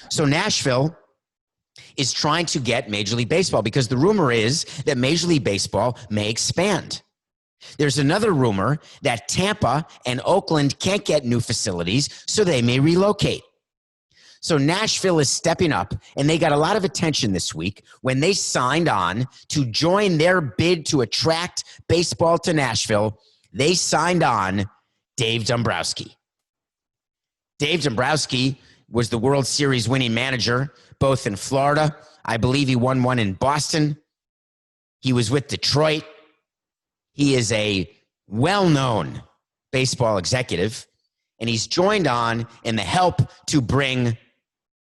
So Nashville is trying to get Major League Baseball because the rumor is that Major League Baseball may expand. There's another rumor that Tampa and Oakland can't get new facilities, so they may relocate. So Nashville is stepping up, and they got a lot of attention this week when they signed on to join their bid to attract baseball to Nashville. They signed on Dave Dombrowski. Dave Dombrowski was the World Series winning manager, both in Florida. I believe he won one in Boston. He was with Detroit. He is a well-known baseball executive, and he's joined on in the help to bring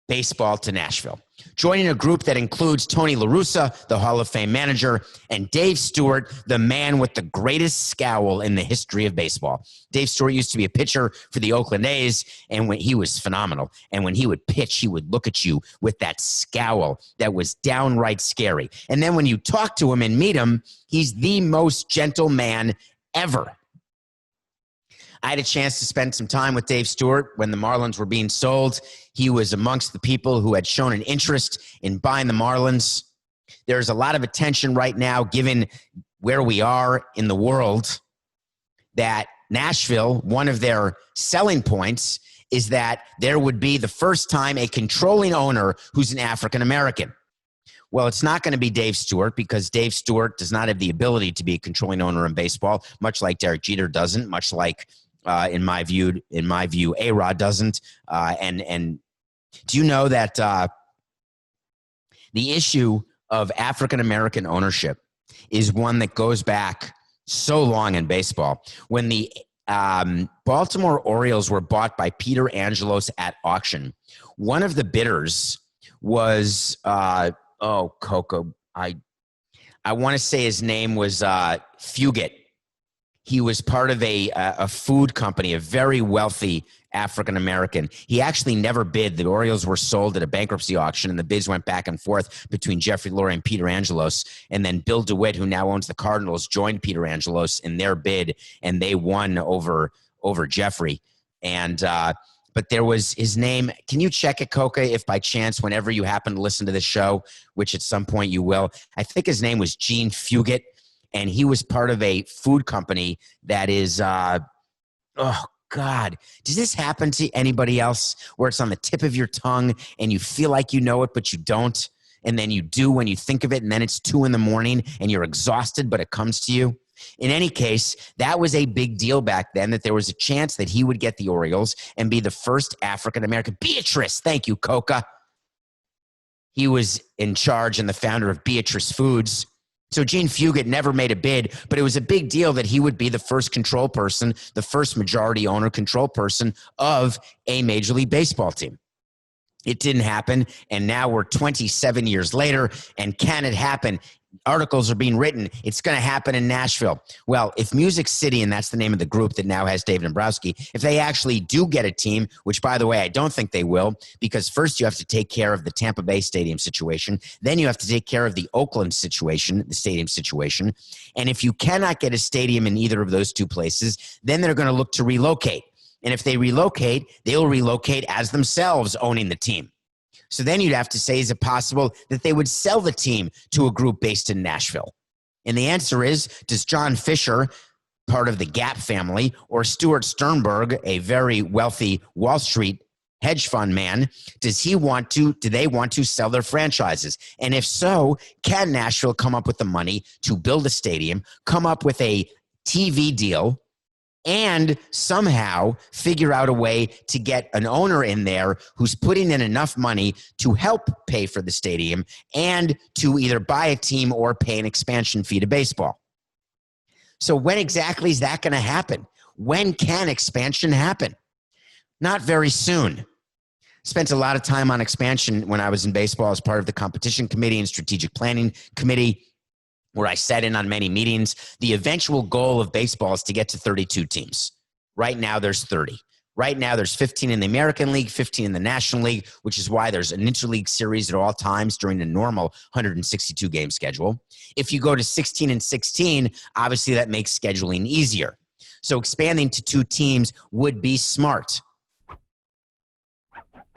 baseball to Nashville, joining a group that includes Tony La Russa, the Hall of Fame manager, and Dave Stewart, the man with the greatest scowl in the history of baseball. Dave Stewart used to be a pitcher for the Oakland A's, and when he was phenomenal. And when he would pitch, he would look at you with that scowl that was downright scary. And then when you talk to him and meet him, he's the most gentle man ever. I had a chance to spend some time with Dave Stewart when the Marlins were being sold. He was amongst the people who had shown an interest in buying the Marlins. There's a lot of attention right now, given where we are in the world, that Nashville, one of their selling points is that there would be the first time a controlling owner who's an African-American. Well, it's not going to be Dave Stewart because Dave Stewart does not have the ability to be a controlling owner in baseball, much like Derek Jeter doesn't, much like in my view, A-Rod doesn't. And do you know that the issue of African-American ownership is one that goes back so long in baseball? When the Baltimore Orioles were bought by Peter Angelos at auction, one of the bidders was, Coco, I want to say his name was Fugit. He was part of a food company, a very wealthy African-American. He actually never bid. The Orioles were sold at a bankruptcy auction, and the bids went back and forth between Jeffrey Lurie and Peter Angelos. And then Bill DeWitt, who now owns the Cardinals, joined Peter Angelos in their bid, and they won over Jeffrey. And but there was his name. Can you check it, Coca, if by chance, whenever you happen to listen to this show, which at some point you will, I think his name was Gene Fugit. And he was part of a food company that is, oh, God. Does this happen to anybody else where it's on the tip of your tongue and you feel like you know it, but you don't? And then you do when you think of it, and then it's 2 a.m. and you're exhausted, but it comes to you. In any case, that was a big deal back then, that there was a chance that he would get the Orioles and be the first African-American. Beatrice, thank you, Coca. He was in charge and the founder of Beatrice Foods. So Gene Fugit never made a bid, but it was a big deal that he would be the first control person, the first majority owner control person of a Major League Baseball team. It didn't happen, and now we're 27 years later, and can it happen? Articles are being written. It's going to happen in Nashville. Well, if Music City, and that's the name of the group that now has Dave Dombrowski, if they actually do get a team, which, by the way, I don't think they will, because first you have to take care of the Tampa Bay stadium situation. Then you have to take care of the Oakland situation, the stadium situation. And if you cannot get a stadium in either of those two places, then they're going to look to relocate. And if they relocate, they'll relocate as themselves owning the team. So then you'd have to say, is it possible that they would sell the team to a group based in Nashville? And the answer is, does John Fisher, part of the Gap family, or Stuart Sternberg, a very wealthy Wall Street hedge fund man, do they want to sell their franchises? And if so, can Nashville come up with the money to build a stadium, come up with a TV deal, and somehow figure out a way to get an owner in there who's putting in enough money to help pay for the stadium and to either buy a team or pay an expansion fee to baseball? So when exactly is that going to happen? When can expansion happen? Not very soon. Spent a lot of time on expansion when I was in baseball as part of the competition committee and strategic planning committee, where I sat in on many meetings. The eventual goal of baseball is to get to 32 teams. Right now, there's 30. Right now, there's 15 in the American League, 15 in the National League, which is why there's an interleague series at all times during the normal 162-game schedule. If you go to 16 and 16, obviously that makes scheduling easier. So expanding to 2 teams would be smart.